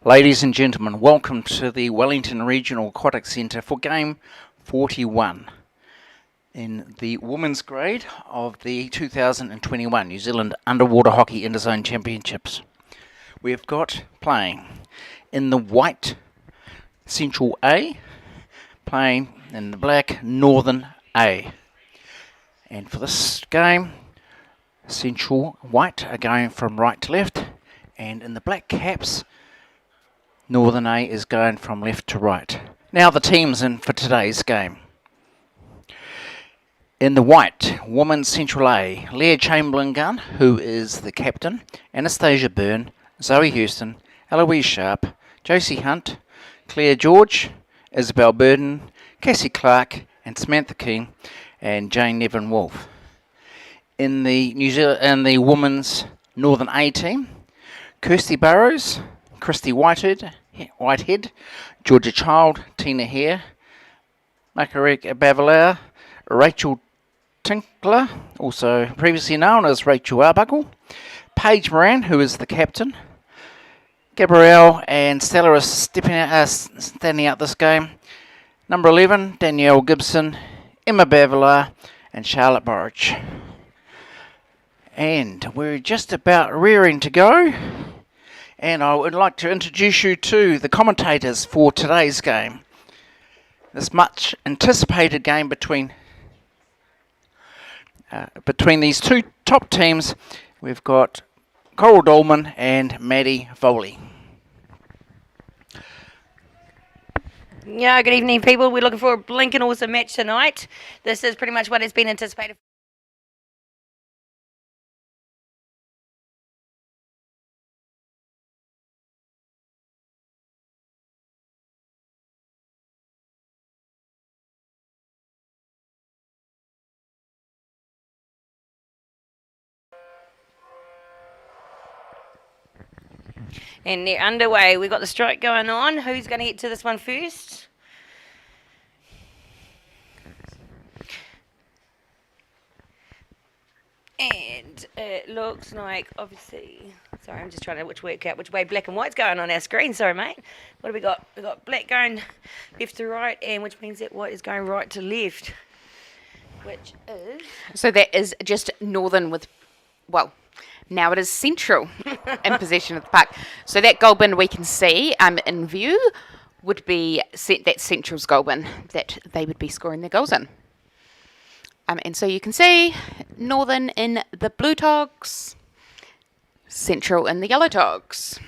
Ladies and gentlemen, welcome to the Wellington Regional Aquatic Centre for Game 41 in the women's grade of the 2021 New Zealand Underwater Hockey Interzone Championships. We've got playing in the white Central A, playing in the black Northern A. And for this game, Central White are going from right to left, and in the black caps, Northern A is going from left to right. Now the teams in for today's game. In the white, Women's Central A, Leah Chamberlain-Gunn, who is the captain, Anastasia Byrne, Zoe Houston, Eloise Sharp, Josie Hunt, Claire George, Isabel Burden, Cassie Clark, and Samantha King, and Jane Nevin-Wolfe. In the Women's Northern A team, Kirsty Burrows, Christy Whitehead, Georgia Child, Tina Hare, Makarek Bavalao, Rachel Tinkler, also previously known as Rachel Arbuckle, Paige Moran, who is the captain, Gabrielle and Stella are standing out this game, number 11, Danielle Gibson, Emma Bavalao, and Charlotte Borich. And we're just about rearing to go. And I would like to introduce you to the commentators for today's game. This much anticipated game between these two top teams. We've got Coral Dolman and Maddie Foley. Yeah, good evening, people. We're looking for a blinking awesome match tonight. This is pretty much what has been anticipated. And they're underway. We've got the strike going on. Who's going to get to this one first? And it looks like, obviously, sorry, I'm just trying to work out which way black and white's going on our screen. Sorry, mate. What have we got? We've got black going left to right, and which means that white is going right to left. Which is? So that is just northern with, well, now it is central in possession of the puck. So that goal bin we can see in view would be that central's goal bin that they would be scoring their goals in. And so you can see northern in the blue togs, central in the yellow togs.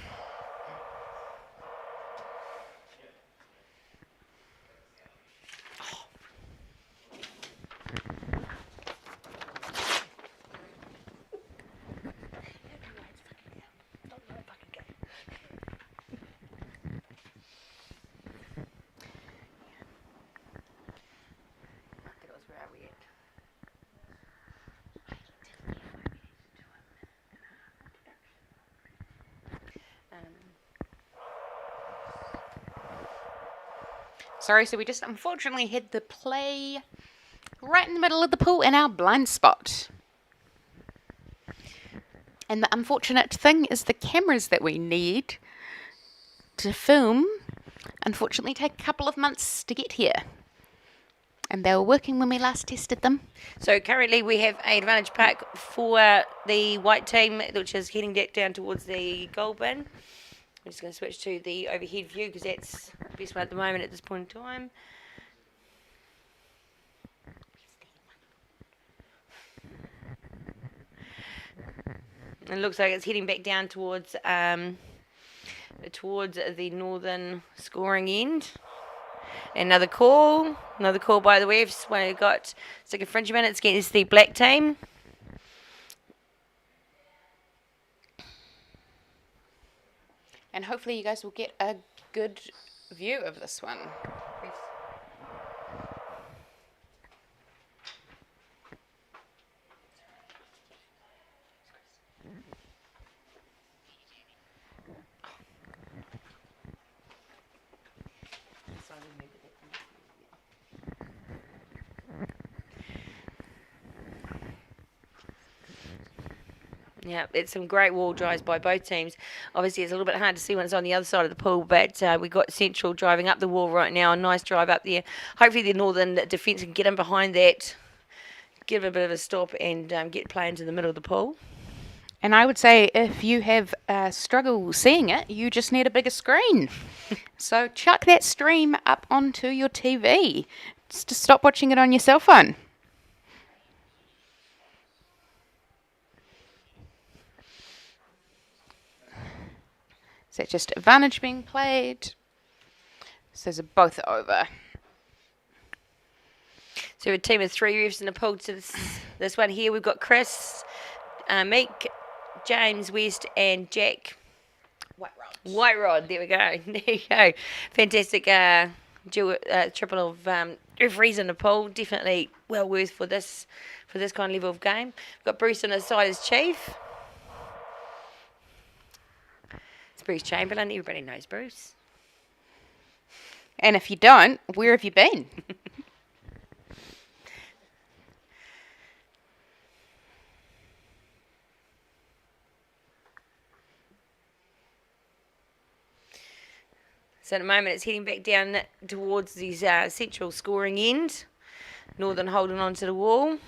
Sorry, so we just unfortunately had the play right in the middle of the pool in our blind spot. And the unfortunate thing is the cameras that we need to film unfortunately take a couple of months to get here. And they were working when we last tested them. So currently we have an advantage pack for the white team, which is heading back down towards the goal bin. I'm just going to switch to the overhead view because that's the best one at the moment at this point in time. It looks like it's heading back down towards the northern scoring end. Another call by the refs when it got stick infringement. It's against the black team. And hopefully you guys will get a good view of this one. Yeah, it's some great wall drives by both teams. Obviously, it's a little bit hard to see when it's on the other side of the pool, but we got Central driving up the wall right now. A nice drive up there. Hopefully, the Northern defence can get in behind that, give it a bit of a stop, and get play into the middle of the pool. And I would say if you have struggle seeing it, you just need a bigger screen. So chuck that stream up onto your TV. Just to stop watching it on your cell phone. Is that just advantage being played? So those are both over. So a team of 3 refs in the pool to this one here. We've got Chris, Meek, James West, and Jack White Rod. There we go. There you go. Fantastic triple of referees in the pool. Definitely well worth for this kind of level of game. We've got Bruce on his side as chief. It's Bruce Chamberlain. Everybody knows Bruce. And if you don't, where have you been? So at the moment it's heading back down towards the central scoring end. Northern holding on to the wall.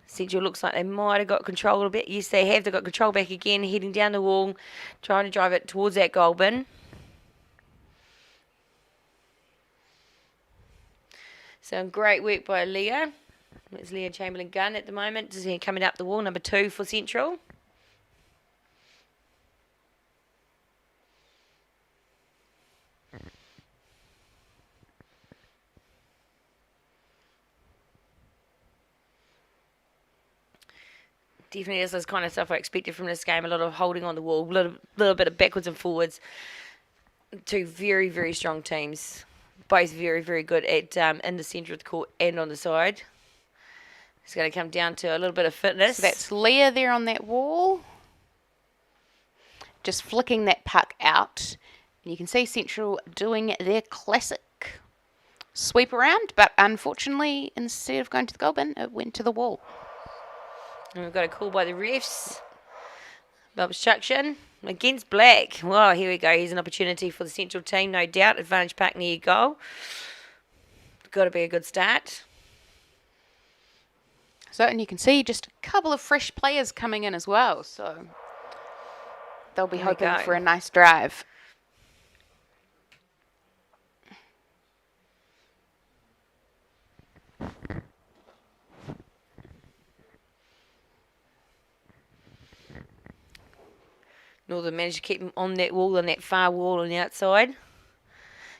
Central looks like they might have got control a little bit. Yes, they have. They've got control back again, heading down the wall, trying to drive it towards that goal bin. So great work by Leah. It's Leah Chamberlain Gunn at the moment. Just coming up the wall, number 2 for Central. Definitely this is kind of stuff I expected from this game. A lot of holding on the wall, a little bit of backwards and forwards. 2 very, very strong teams. Both very, very good at in the centre of the court and on the side. It's going to come down to a little bit of fitness. So that's Leah there on that wall. Just flicking that puck out. And you can see Central doing their classic sweep around. But unfortunately, instead of going to the goal bin, it went to the wall. And we've got a call by the refs. Obstruction against Black. Wow, here we go. Here's an opportunity for the Central team, no doubt. Advantage pack near goal. Got to be a good start. So, and you can see just a couple of fresh players coming in as well. So they'll be hoping for a nice drive. Northern managed to keep him on that wall, on that far wall on the outside.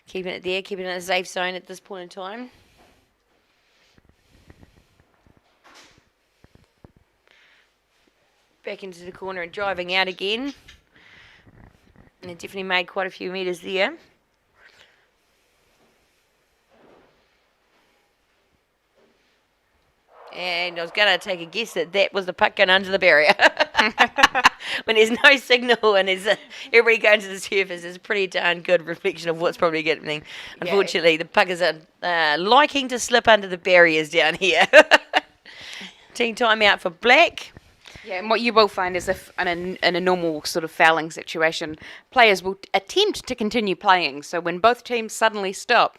Keeping it there, keeping it in a safe zone at this point in time. Back into the corner and driving out again. And it definitely made quite a few metres there. And I was going to take a guess that was the puck going under the barrier. When there's no signal and there's everybody going to the surface, it's a pretty darn good reflection of what's probably happening. Unfortunately, the puckers are liking to slip under the barriers down here. Team timeout for Black. Yeah, and what you will find is if in a normal sort of fouling situation, players will attempt to continue playing. So when both teams suddenly stop,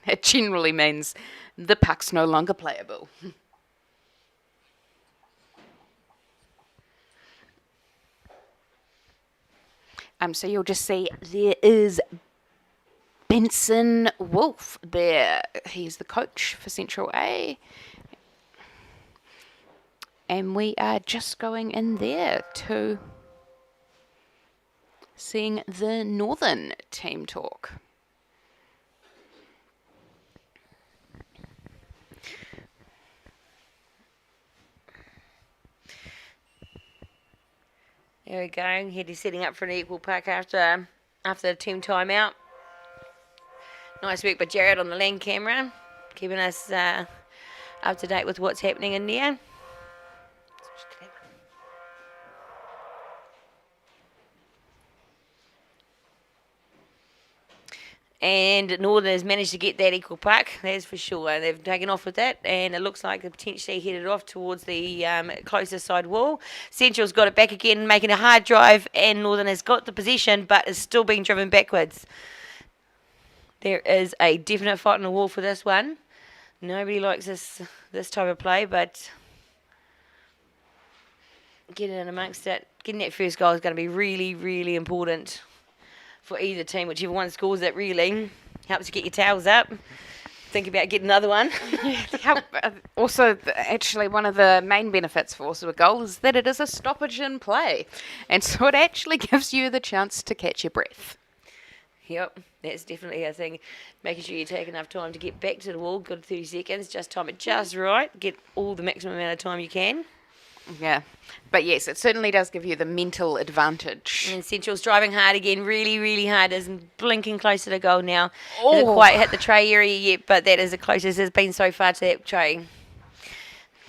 it generally means the puck's no longer playable. So you'll just see there is Benson Wolf there. He's the coach for Central A. And we are just going in there to seeing the Northern team talk. There we go. He's setting up for an equal puck after the team timeout. Nice work by Jared on the land camera, keeping us up to date with what's happening in there. And Northern has managed to get that equal puck, that's for sure. They've taken off with that, and it looks like they're potentially headed off towards the closest side wall. Central's got it back again, making a hard drive, and Northern has got the possession, but is still being driven backwards. There is a definite fight on the wall for this one. Nobody likes this type of play, but getting in amongst it, getting that first goal is going to be really, really important for either team. Whichever one scores it really helps you get your towels up. Think about getting another one. Also, actually, one of the main benefits for also a goal is that it is a stoppage in play. And so it actually gives you the chance to catch your breath. Yep, that's definitely a thing. Making sure you take enough time to get back to the wall. Good 30 seconds. Just time it just right. Get all the maximum amount of time you can. Yeah. But yes, it certainly does give you the mental advantage. And Central's driving hard again, really, really hard. Is blinking closer to goal now. Hasn't quite hit the tray area yet, but that is the closest it's been so far to that tray.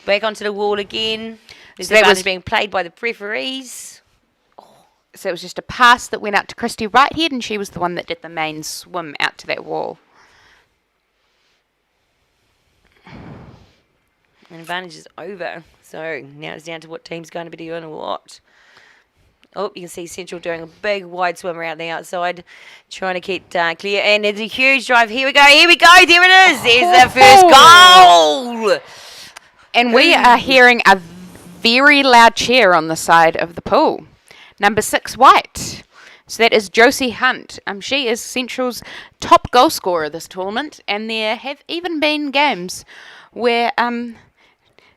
Back onto the wall again. There's So that advantage was- being played by the referees. So it was just a pass that went out to Christy Whitehead, and she was the one that did the main swim out to that wall. And advantage is over. So now it's down to what team's going to be doing what. Oh, you can see Central doing a big wide swimmer out the outside, trying to keep clear. And there's a huge drive. Here we go. There it is. There's the first goal. And we are hearing a very loud cheer on the side of the pool. Number 6, White. So that is Josie Hunt. She is Central's top goal scorer this tournament, and there have even been games where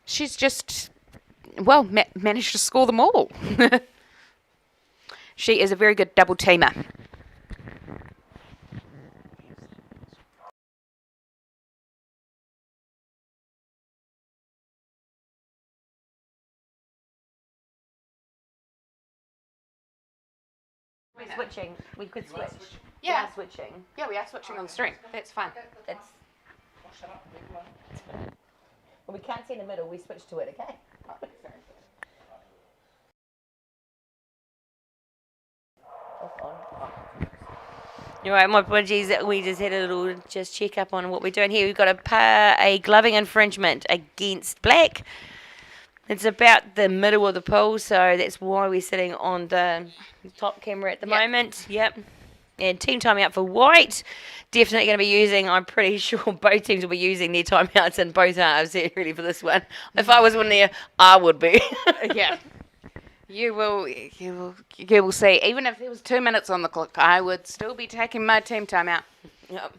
she's just, managed to score them all. She is a very good double teamer. We're switching. We could switch. Yeah. We are switching. Yeah, we are switching on the string. That's fine. It's. Well, we can't see in the middle. We switch to it, okay? You're right, my apologies. We just had a little check up on what we're doing here. We've got a gloving infringement against Black. It's about the middle of the pool, so that's why we're sitting on the top camera at the moment. Yep. And team timeout for White. Definitely going to be using, I'm pretty sure both teams will be using their timeouts in both halves really for this one. If I was one there, I would be. Yeah. You will see. Even if there was 2 minutes on the clock, I would still be taking my team timeout. Yep.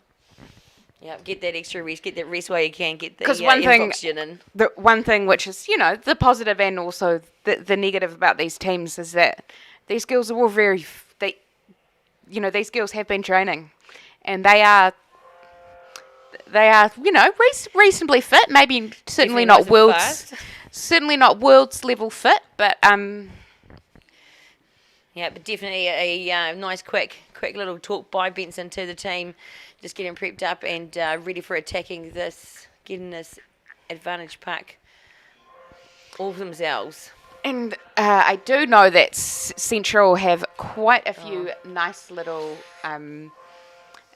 Yep. Get that extra rest. Get that rest while you can. Get the oxygen in. The one thing which is, the positive and also the negative about these teams is that these girls are all these girls have been training, and they are reasonably fit. Maybe certainly not world's level fit, but yeah, but definitely a nice quick little talk by Benson to the team, just getting prepped up and ready for attacking this, getting this advantage puck all for themselves. And I do know that Central have quite a few nice little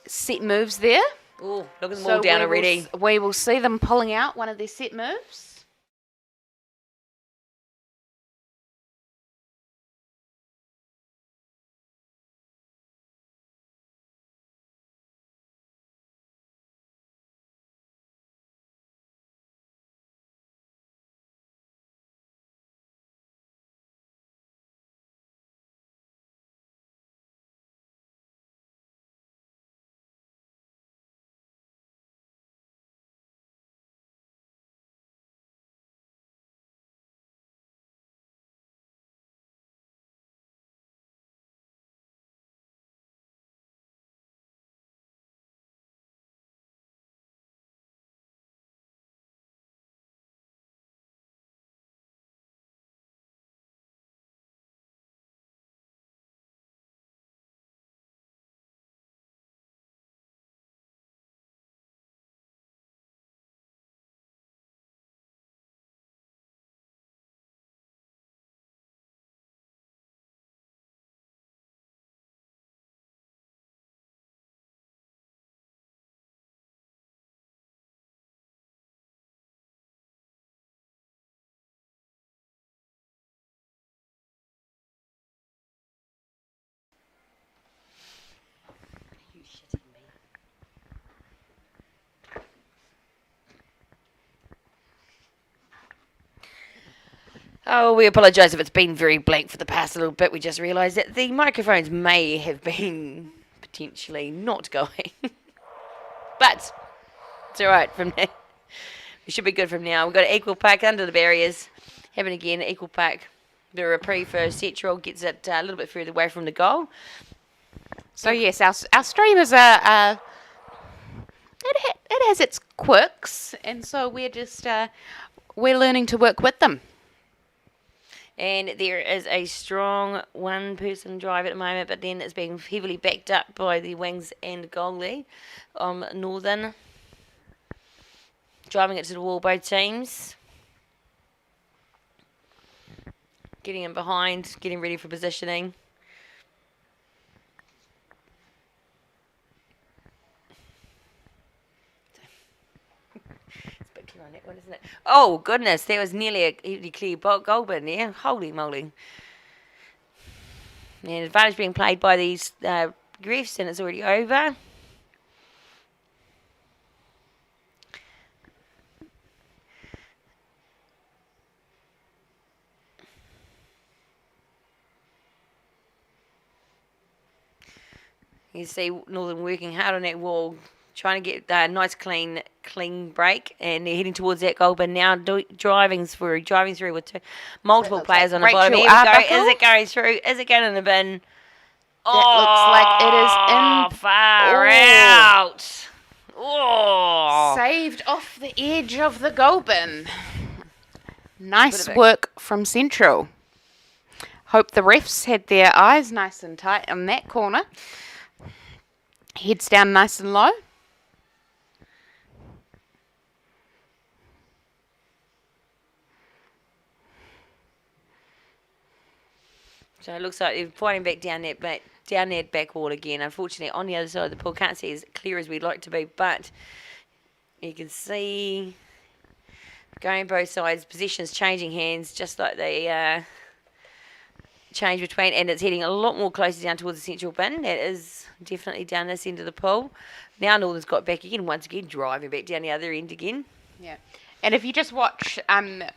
set moves there. Oh, look at them all down already. We will see them pulling out one of their set moves. Oh, we apologise if it's been very blank for the past little bit. We just realised that the microphones may have been potentially not going. But it's all right from now. We should be good from now. We've got an equal pack under the barriers. Having again, equal pack. The reprieve for Central gets it a little bit further away from the goal. So yes, our stream is it has its quirks, and so we're just we're learning to work with them. And there is a strong one-person drive at the moment, but then it's being heavily backed up by the wings and goalie. Northern driving it to the wall, both teams. Getting in behind, getting ready for positioning. It's a bit clear on that one, isn't it? Oh, goodness, there was nearly a clear goal bin there. Holy moly. And advantage being played by these refs, and it's already over. You see Northern working hard on that wall, trying to get a nice clean break, and they're heading towards that goal. But now driving through with multiple players on the bottom. Here we go. Is it going through? Is it going in the bin? That looks like it is in. Far out. Oh, Saved off the edge of the goal bin. Nice work from Central. Hope the refs had their eyes nice and tight on that corner. Heads down nice and low. So it looks like they're pointing back down that back wall again. Unfortunately, on the other side of the pool, can't see as clear as we'd like to be, but you can see going both sides, positions changing hands, just like they change between, and it's heading a lot more closer down towards the central bin. That is definitely down this end of the pool. Now Northern's got back again, once again driving back down the other end again. Yeah, and if you just watch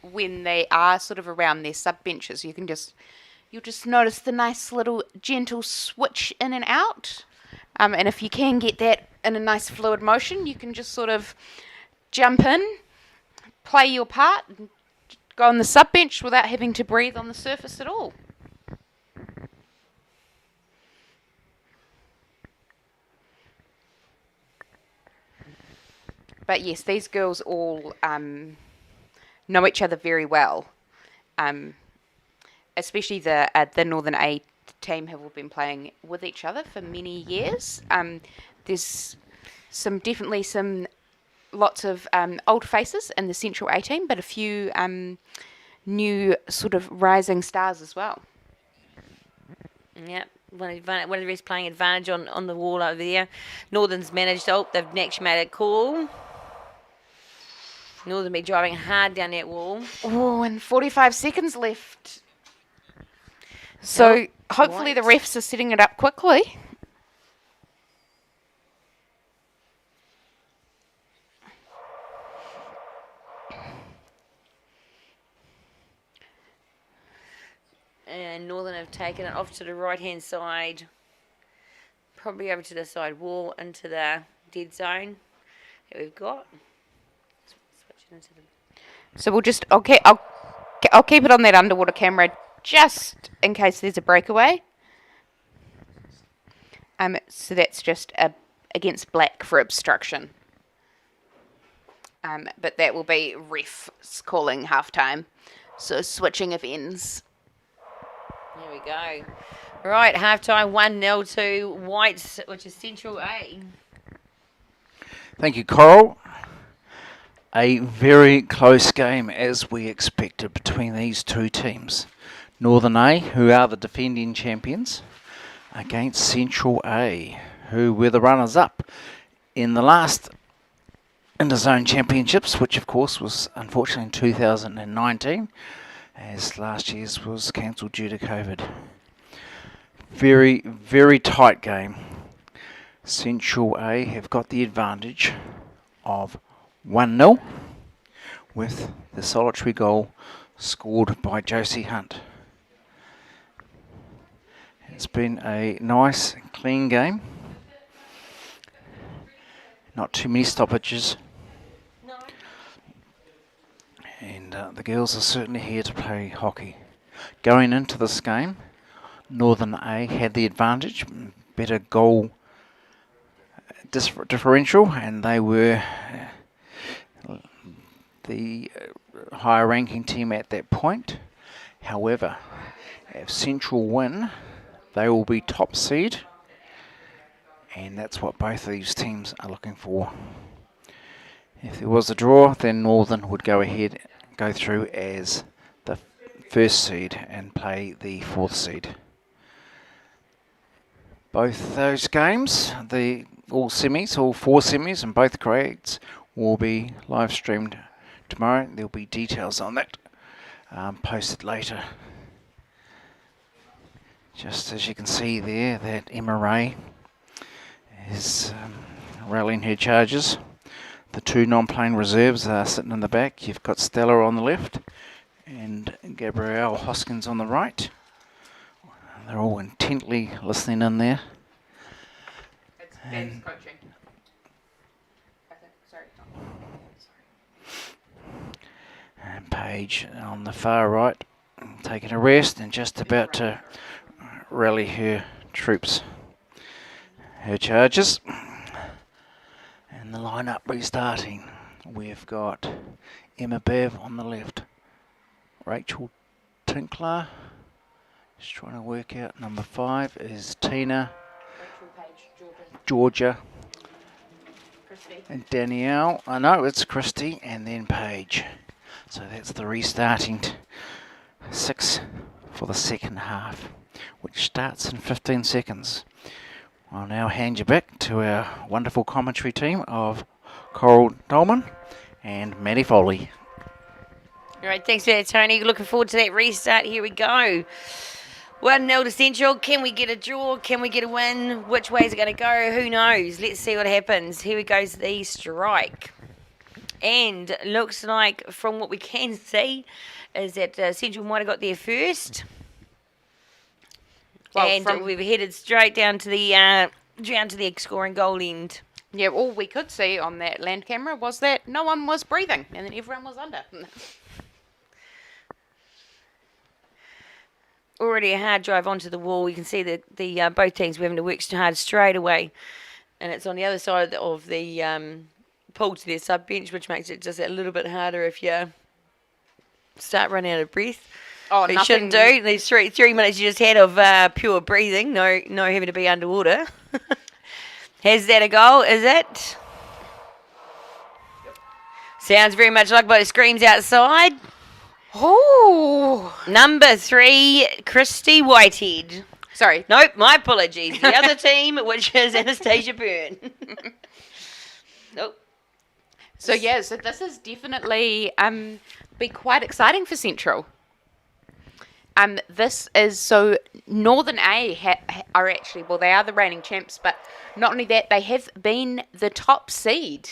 when they are sort of around their sub benches, you'll just notice the nice little gentle switch in and out. And if you can get that in a nice fluid motion, you can just sort of jump in, play your part, and go on the sub bench without having to breathe on the surface at all. But yes, these girls all know each other very well. Especially the Northern A team have all been playing with each other for many years. There's definitely lots of old faces in the Central A team, but a few new sort of rising stars as well. Yep. One of the refs playing advantage on the wall over there. Northern's managed. Oh, they've actually made a call. Northern be driving hard down that wall. Oh, and 45 seconds left. So hopefully the refs are setting it up quickly. And Northern have taken it off to the right-hand side. Probably over to the side wall, into the dead zone that we've got. Switching into the... So we'll just I'll keep it on that underwater camera just in case there's a breakaway. So that's just against black for obstruction. But that will be refs calling halftime. So switching of ends. There we go. Right, halftime 1-0 to Whites, which is Central A. Thank you, Coral. A very close game as we expected between these two teams. Northern A, who are the defending champions, against Central A, who were the runners-up in the last Interzone Championships, which of course was unfortunately in 2019, as last year's was cancelled due to COVID. Very, very tight game. Central A have got the advantage of 1-0 with the solitary goal scored by Josie Hunt. It's been a nice, clean game. Not too many stoppages. No. And the girls are certainly here to play hockey. Going into this game, Northern A had the advantage, better goal differential, and they were the higher ranking team at that point. However, if Central win, they will be top seed, and that's what both of these teams are looking for. If there was a draw, then Northern would go through as the first seed and play the fourth seed. Both those games, all four semis and both grades will be live streamed tomorrow. There'll be details on that posted later. Just as you can see there, that Emma Ray is rallying her charges. The two non-playing reserves are sitting in the back. You've got Stella on the left and Gabrielle Hoskins on the right. They're all intently listening in there. It's Ben's coaching. I think. Sorry. And Paige on the far right, taking a rest and just about to rally her troops. Her charges. And the lineup restarting. We've got Emma Bev on the left. Rachel Tinkler. Just trying to work out. Number 5 is Tina. Rachel, Paige, Georgia. Christy. And Danielle. I know it's Christy and then Paige. So that's the restarting 6 for the second half, which starts in 15 seconds. I'll now hand you back to our wonderful commentary team of Coral Dolman and Maddie Foley. All right, thanks for that, Tony. Looking forward to that restart. Here we go. 1-0 to Central. Can we get a draw? Can we get a win? Which way is it going to go? Who knows? Let's see what happens. Here we goes the strike. And looks like, from what we can see, is that Central might have got there first. Well, and we've headed straight down to the scoring goal end. Yeah, all we could see on that land camera was that no one was breathing and then everyone was under. Already a hard drive onto the wall. You can see that the both teams were having to work hard straight away. And it's on the other side of the pool to their sub bench, which makes it just a little bit harder if you start running out of breath. Oh, You shouldn't do. These three minutes you just had of pure breathing, no having to be underwater. Has that a goal, is it? Yep. Sounds very much like both screams outside. Oh! Number 3, Christy Whitehead. Sorry. Nope, my apologies. The other team, which is Anastasia Byrne. Nope. So this is definitely be quite exciting for Central. This is so Northern A are actually, well, they are the reigning champs, but not only that, they have been the top seed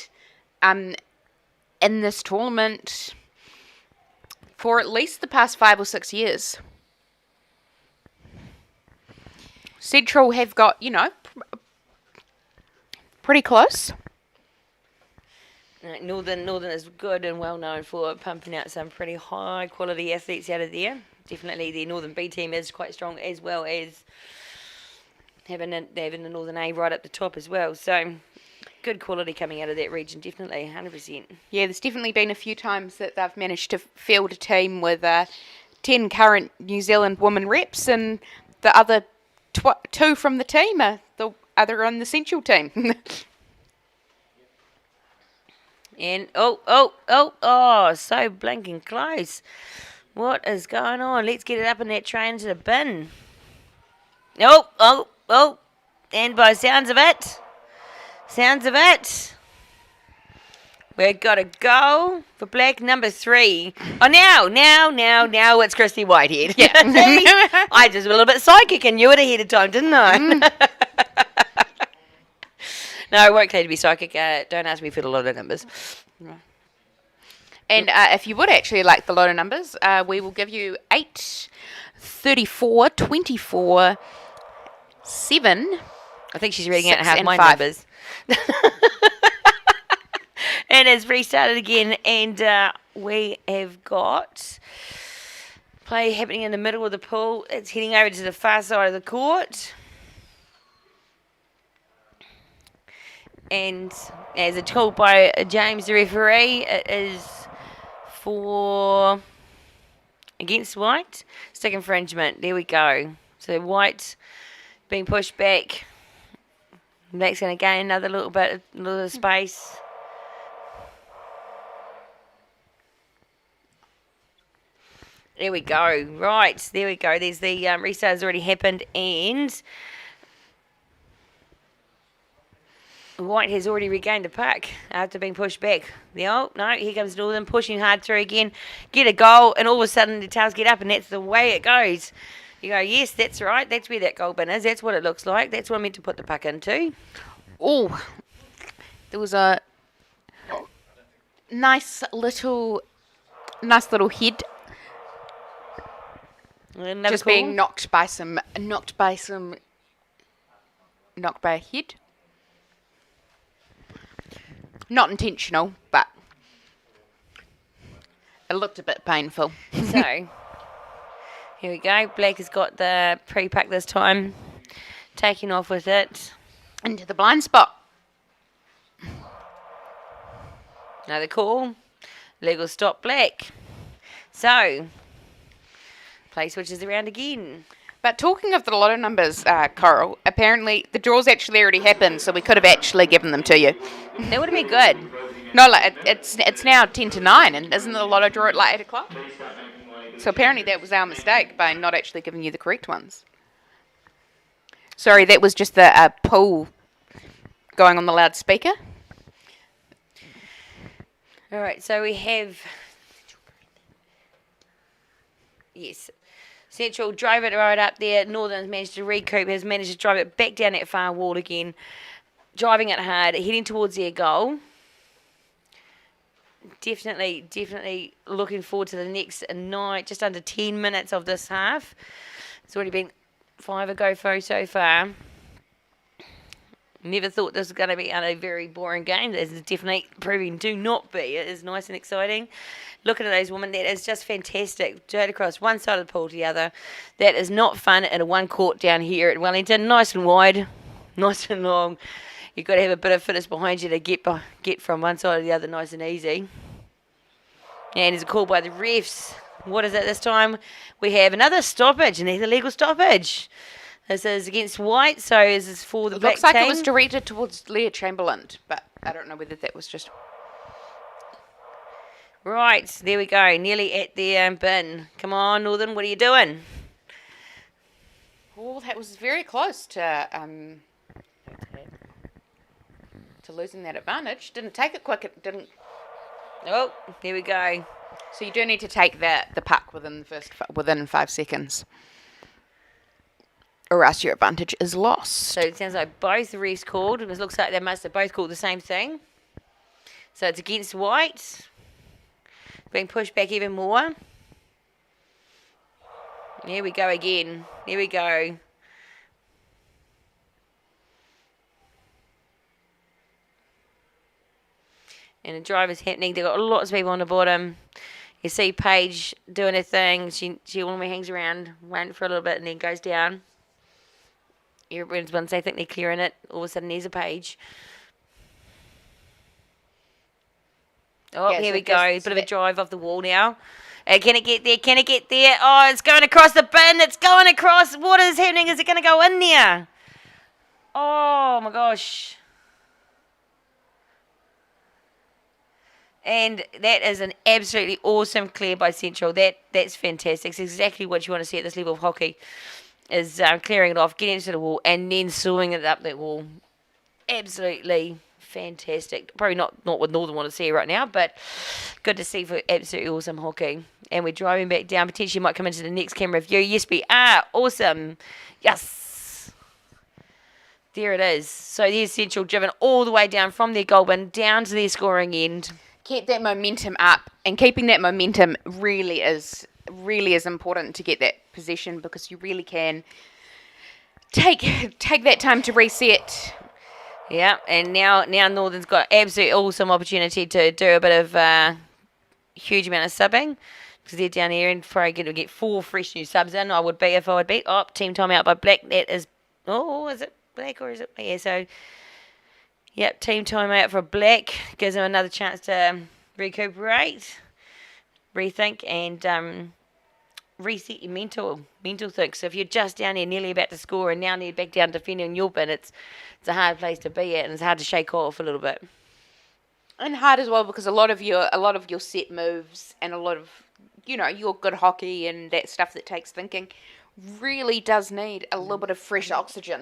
in this tournament for at least the past 5 or 6 years. Central have got, pretty close. Northern is good and well known for pumping out some pretty high quality athletes out of there. Definitely the Northern B team is quite strong, as well as having the Northern A right up the top as well. So good quality coming out of that region, definitely, 100%. Yeah, there's definitely been a few times that they've managed to field a team with 10 current New Zealand women reps, and the other 2 from the team are the other on the Central team. And so blinking close. What is going on? Let's get it up in that train to the bin. Oh. And by sounds of it, we've got a goal for black number 3. Oh, now it's Christy Whitehead. Yeah. See? I just was a little bit psychic and knew it ahead of time, didn't I? No, I won't claim to be psychic. Don't ask me for a lot of numbers. And if you would actually like the lotto numbers, we will give you 8, 34, 24, 7. I think she's reading out 6 half and my 5. numbers. And it's restarted again, and we have got play happening in the middle of the pool. It's heading over to the far side of the court. And as a call by James, the referee, it is for against White. Stick infringement. There we go. So White being pushed back. Black's going to gain another little bit of space. There we go. Right, there we go. There's the restart has already happened, and White has already regained the puck after being pushed back. No, here comes Northern pushing hard through again. Get a goal, and all of a sudden the tails get up, and that's the way it goes. You go, yes, that's right. That's where that goal bin is. That's what it looks like. That's what I meant to put the puck into. Oh, there was a nice little head Another just call. being knocked by a head. Not intentional, but it looked a bit painful. So, here we go. Black has got the pre-puck this time. Taking off with it. Into the blind spot. Another call. Legal stop Black. So, play switches around again. But talking of the lotto numbers, Coral, apparently the draw's actually already happened, so we could have actually given them to you. That would have been good. No, like it's now 10 to 9, and isn't the lotto draw at like 8 o'clock? So apparently that was our mistake by not actually giving you the correct ones. Sorry, that was just the poll going on the loudspeaker. All right, so we have... Yes. Central drove it right up there. Northern's managed to recoup, has managed to drive it back down that far wall again. Driving it hard, heading towards their goal. Definitely looking forward to the next night. Just under 10 minutes of this half. It's already been 5 ago so far. Never thought this was going to be a very boring game. This is definitely proving to not be. It is nice and exciting. Looking at those women, that is just fantastic. Straight across one side of the pool to the other. That is not fun in a one court down here at Wellington. Nice and wide, nice and long. You've got to have a bit of fitness behind you to get from one side to the other nice and easy. And there's a call by the refs. What is it this time? We have another stoppage, and there's a legal stoppage. This is against White, so this is for the black Looks like team. it was directed towards Leah Chamberlain, but I don't know whether that was just... Right, there we go. Nearly at the bin. Come on, Northern, what are you doing? Oh, that was very close to losing that advantage. Didn't take it quick. It didn't. Oh, there we go. So you do need to take the puck within 5 seconds, or else your advantage is lost. So it sounds like both refs called. It looks like they must have both called the same thing. So it's against White. Being pushed back even more. Here we go again. Here we go. And the drive is happening. They've got lots of people on the bottom. You see Paige doing her thing. She normally hangs around, waiting for a little bit, and then goes down. Once they think they're clearing it, all of a sudden there's a Paige. Oh, Yeah, here so we go. this- Bit of a drive off the wall now. Can it get there? Can it get there? Oh, it's going across the bin. It's going across. What is happening? Is it going to go in there? Oh, my gosh. And that is an absolutely awesome clear by Central. That's fantastic. It's exactly what you want to see at this level of hockey, is clearing it off, getting it to the wall, and then sewing it up that wall. Absolutely fantastic. Probably not what Northern want to see right now, but good to see for absolutely awesome hockey. And we're driving back down. Potentially might come into the next camera view. Yes, we are. Awesome. Yes. There it is. So there's Central driven all the way down from their goal bin down to their scoring end. keep that momentum up, and keeping that momentum really is important to get that possession, because you really can take that time to reset. Yeah, and now Northern's got absolutely awesome opportunity to do a bit of huge amount of subbing, because they're down here and probably going to get 4 fresh new subs in. I would be if I would be. Oh, team time out by Black. That is, is it Black or is it? Yeah, so, yep, team time out for Black. Gives them another chance to recuperate, rethink, and reset your mental thing. So if you're just down there nearly about to score and now need back down defending on your bin, it's a hard place to be at, and it's hard to shake off a little bit. And hard as well, because a lot of your set moves and a lot of your good hockey and that stuff that takes thinking really does need a little bit of fresh oxygen.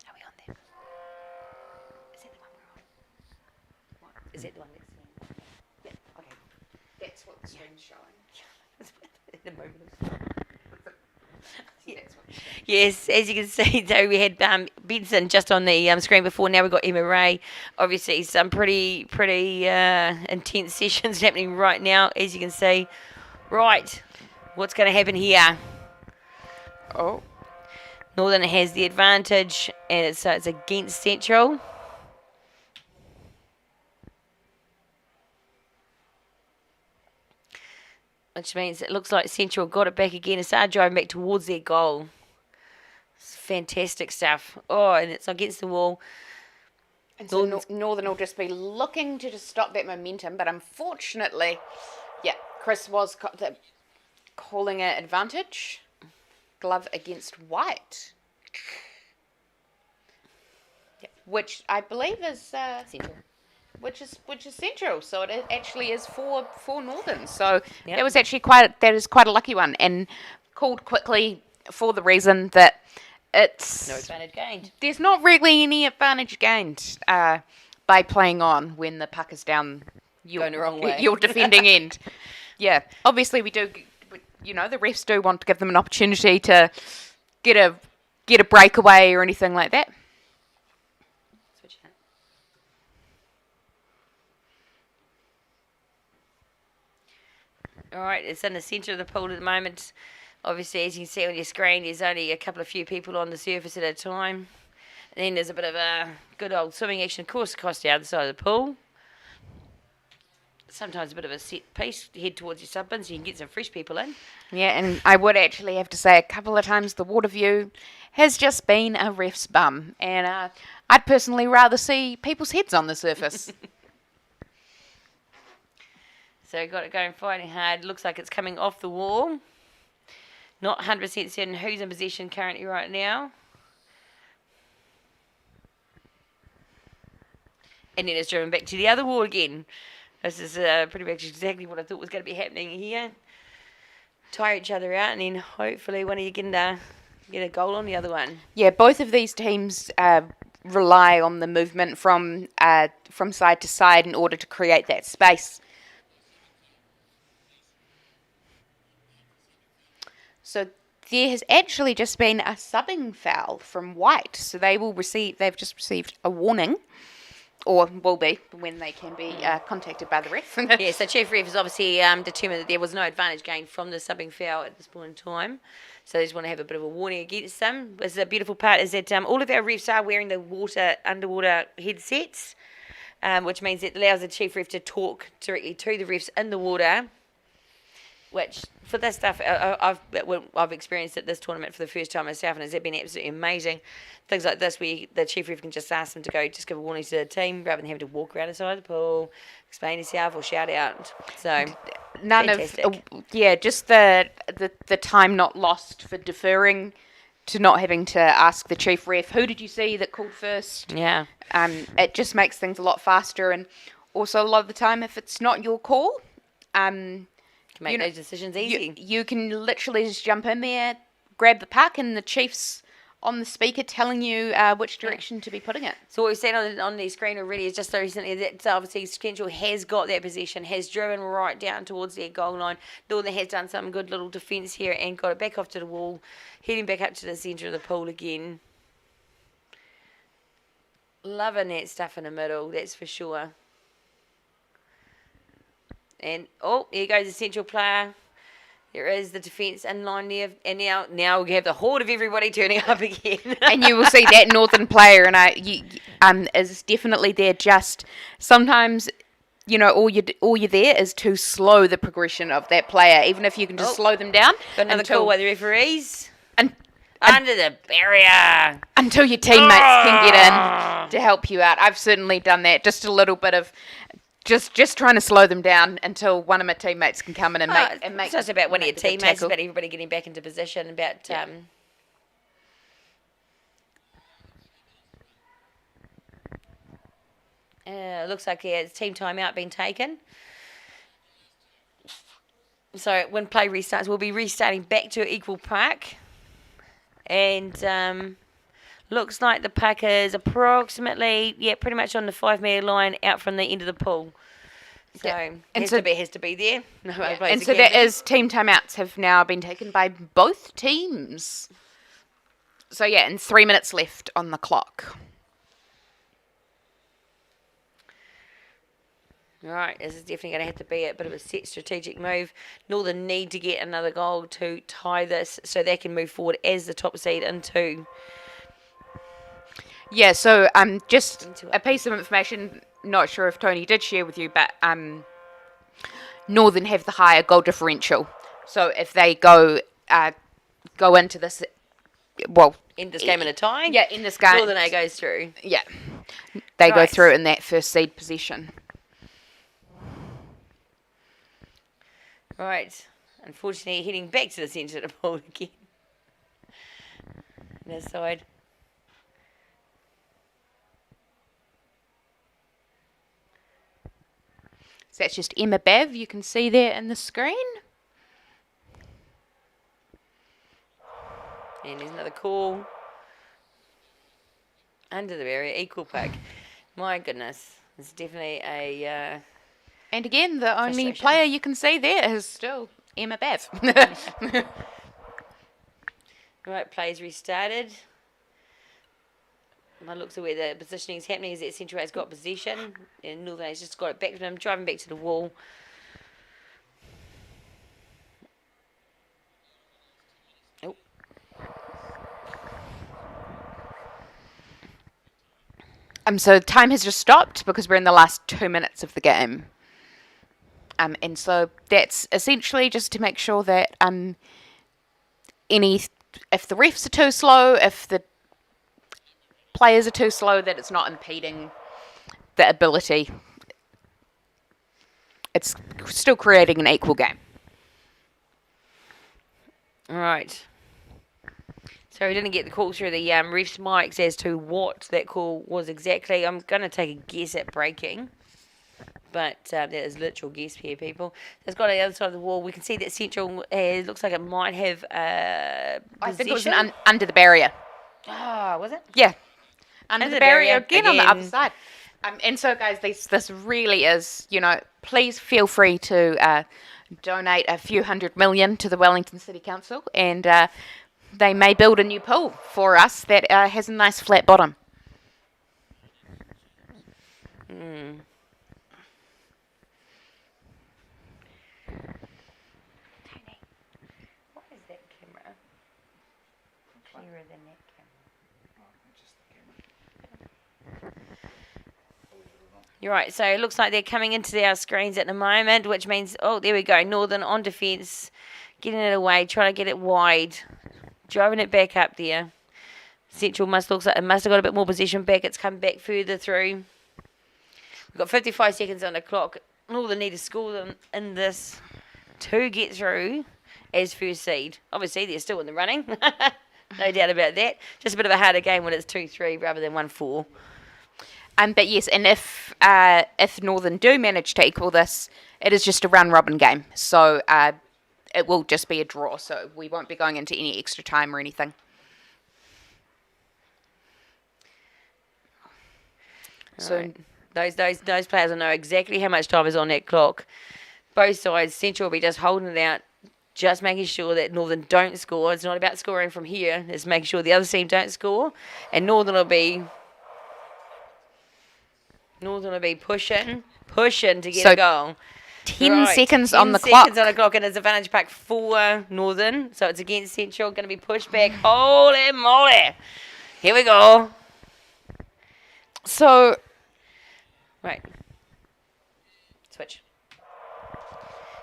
Are we on there? Is that the one we're on? What? Is that the one that's yeah. Okay. That's what the screen's showing. The moment. Yes, as you can see, though, we had Benson just on the screen before. Now we've got Emma Ray. Obviously, some pretty intense sessions happening right now, as you can see. Right, what's going to happen here? Oh, Northern has the advantage, and it's against Central. Which means it looks like Central got it back again and started driving back towards their goal. It's fantastic stuff. Oh, and it's against the wall. and so Northern will just be looking to just stop that momentum, but unfortunately, Chris was calling an advantage. Glove against White. Yeah, which I believe is Central. which is Central. So it actually is for Northern. So Yep. that was actually quite a lucky one, and called quickly for the reason that it's No advantage gained. there's not really any advantage gained by playing on when the puck is down Going the wrong way. your defending end. Yeah, obviously we do. The refs do want to give them an opportunity to get a breakaway or anything like that. Switch it. All right, it's in the centre of the pool at the moment. Obviously, as you can see on your screen, there's only a couple of few people on the surface at a time. And then there's a bit of a good old swimming action, of course, across the other side of the pool. Sometimes a bit of a set piece, head towards your sub bin so you can get some fresh people in. Yeah, and I would actually have to say a couple of times the water view has just been a ref's bum. And I'd personally rather see people's heads on the surface. So got it going fighting hard. Looks like it's coming off the wall. Not 100% certain who's in possession currently right now. And then it's driven back to the other wall again. This is pretty much exactly what I thought was going to be happening here. Tire each other out, and then hopefully one of you can get a goal on the other one. Yeah, both of these teams rely on the movement from side to side in order to create that space. So there has actually just been a subbing foul from White. So they've just received a warning, or will be when they can be contacted by the ref. Yeah, so Chief Ref has obviously determined that there was no advantage gained from the subbing foul at this point in time. So they just want to have a bit of a warning against them. But the beautiful part is that all of our refs are wearing the underwater headsets, which means it allows the Chief Ref to talk directly to the refs in the water. Which, for this stuff, I've experienced at this tournament for the first time myself, and it's been absolutely amazing. Things like this, where the chief ref can just ask them to go, just give a warning to the team, rather than having to walk around the side of the pool, explain yourself, or shout out. So, fantastic. Just the time not lost for deferring to not having to ask the chief ref, who did you see that called first? Yeah. It just makes things a lot faster, and also a lot of the time, if it's not your call, Can make those decisions easy. You can literally just jump in there, grab the puck, and the chief's on the speaker telling you which direction to be putting it. So what we've seen on the screen already is just so recently that obviously Central has got that position, has driven right down towards their goal line. Northern has done some good little defence here and got it back off to the wall, heading back up to the centre of the pool again. Loving that stuff in the middle, that's for sure. And, here goes the Central player. There is the defence in line there. And now we have the horde of everybody turning up again. And you will see that Northern player is definitely there. Just sometimes, all you're there is to slow the progression of that player, even if you can just slow them down. Got another call by the referees. And Under the barrier. until your teammates can get in to help you out. I've certainly done that. Just a little bit of just trying to slow them down until one of my teammates can come in and make. It's not about one of your make the good teammates. It's tackle. about everybody getting back into position. About looks like it's team timeout being taken. So when play restarts, we'll be restarting back to equal park. And looks like the puck is approximately, pretty much on the 5 metre line out from the end of the pool. So has to be there. No other place And it so can that be. is team timeouts have now been taken by both teams. So and 3 minutes left on the clock. Right, this is definitely going to have to be a bit of a set strategic move. Northern need to get another goal to tie this so they can move forward as the top seed into. Yeah, so just a piece of information, not sure if Tony did share with you, but Northern have the higher goal differential. So if they go into this, In this game in a tie? Yeah, in this game. Northern A goes through. Yeah, they go Right. through in that first seed position. Right. Unfortunately, heading back to the centre of the pool again. This side. So that's just Emma Bev, you can see there in the screen. And there's another call. Under the barrier, equal puck. My goodness. It's definitely a... And again, the only Frustration. player you can see there is still Emma Bev. Right, plays restarted. My looks at where the positioning is happening is that Central A's got possession and Northern A's just got it back to them, driving back to the wall. Oh. So time has just stopped because we're in the last 2 minutes of the game. And so that's essentially just to make sure that if the refs are too slow, if the players are too slow, that it's not impeding the ability. It's still creating an equal game. All right. So we didn't get the call through the ref's mics as to what that call was exactly. I'm going to take a guess at breaking. But that is literal guess here, people. It's got on the other side of the wall. We can see that Central looks like it might have I think it was under the barrier. Oh, was it? Yeah. Under the barrier again on the again. other side. And so, guys, this really is, please feel free to donate a few $100 million to the Wellington City Council, and they may build a new pool for us that has a nice flat bottom. What is that camera? Clearer than that camera. You're right, so it looks like they're coming into our screens at the moment, which means, there we go, Northern on defence, getting it away, trying to get it wide, driving it back up there. Central looks like it must have got a bit more possession back, it's come back further through. We've got 55 seconds on the clock. Northern need to score them in this to get through as first seed. Obviously, they're still in the running. No doubt about that. Just a bit of a harder game when it's 2-3 rather than 1-4. But yes, and if Northern do manage to equal this, it is just a round-robin game. So it will just be a draw, so we won't be going into any extra time or anything. So Right. Those players will know exactly how much time is on that clock. Both sides, Central will be just holding it out, just making sure that Northern don't score. It's not about scoring from here. It's making sure the other team don't score. And Northern will be pushing to get a goal. 10 Right, seconds 10 on the seconds clock. on the clock, and it's advantage pack for Northern, so it's against Central. Going to be pushed back. Holy moly! Here we go. So, Right. Switch.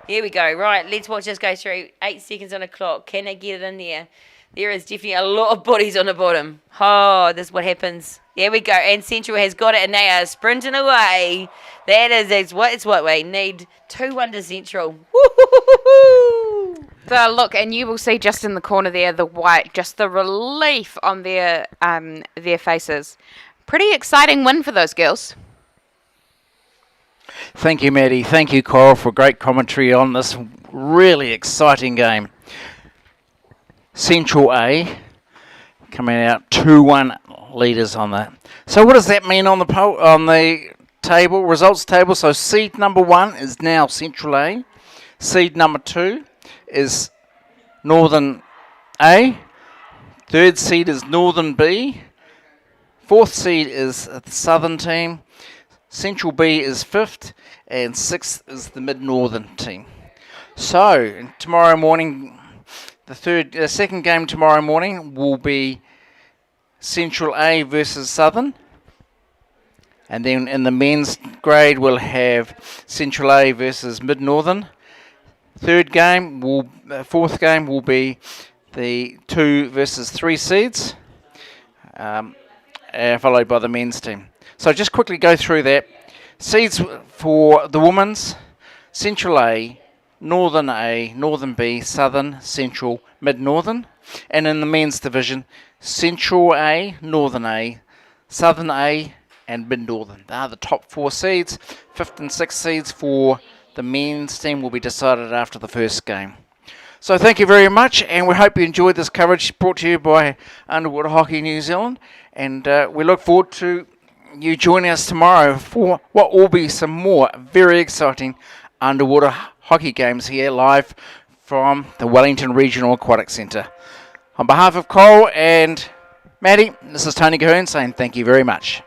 Here we go. Right, let's watch this go through. 8 seconds on the clock. Can they get it in there? There is definitely a lot of bodies on the bottom. Oh, this is what happens. There we go. And Central has got it, and they are sprinting away. That is it's what we need. 2-1 to Central. Woo-hoo-hoo-hoo-hoo. the look, and you will see just in the corner there, the white, just the relief on their faces. Pretty exciting win for those girls. Thank you, Maddie. Thank you, Coral, for great commentary on this really exciting game. Central A coming out 2-1 leaders on that. So what does that mean on the table, results table? So seed number 1 is now Central A. Seed number 2 is Northern A. Third seed is Northern B. Fourth seed is the Southern team. Central B is 5th, and 6th is the Mid-Northern team. So tomorrow morning, the second game tomorrow morning will be Central A versus Southern. And then in the men's grade, we'll have Central A versus Mid-Northern. Fourth game will be the 2 versus 3 seeds, followed by the men's team. So just quickly go through that. Seeds for the women's: Central A, Northern B, Southern, Central, Mid-Northern. And in the men's division, Central A, Northern A, Southern A, and Mid-Northern. They are the top 4 seeds. 5th and 6th seeds for the men's team will be decided after the first game. So thank you very much, and we hope you enjoyed this coverage brought to you by Underwater Hockey New Zealand. And we look forward to you joining us tomorrow for what will be some more very exciting underwater hockey games here live from the Wellington Regional Aquatic Centre. On behalf of Cole and Maddie, this is Tony Cahoon saying thank you very much.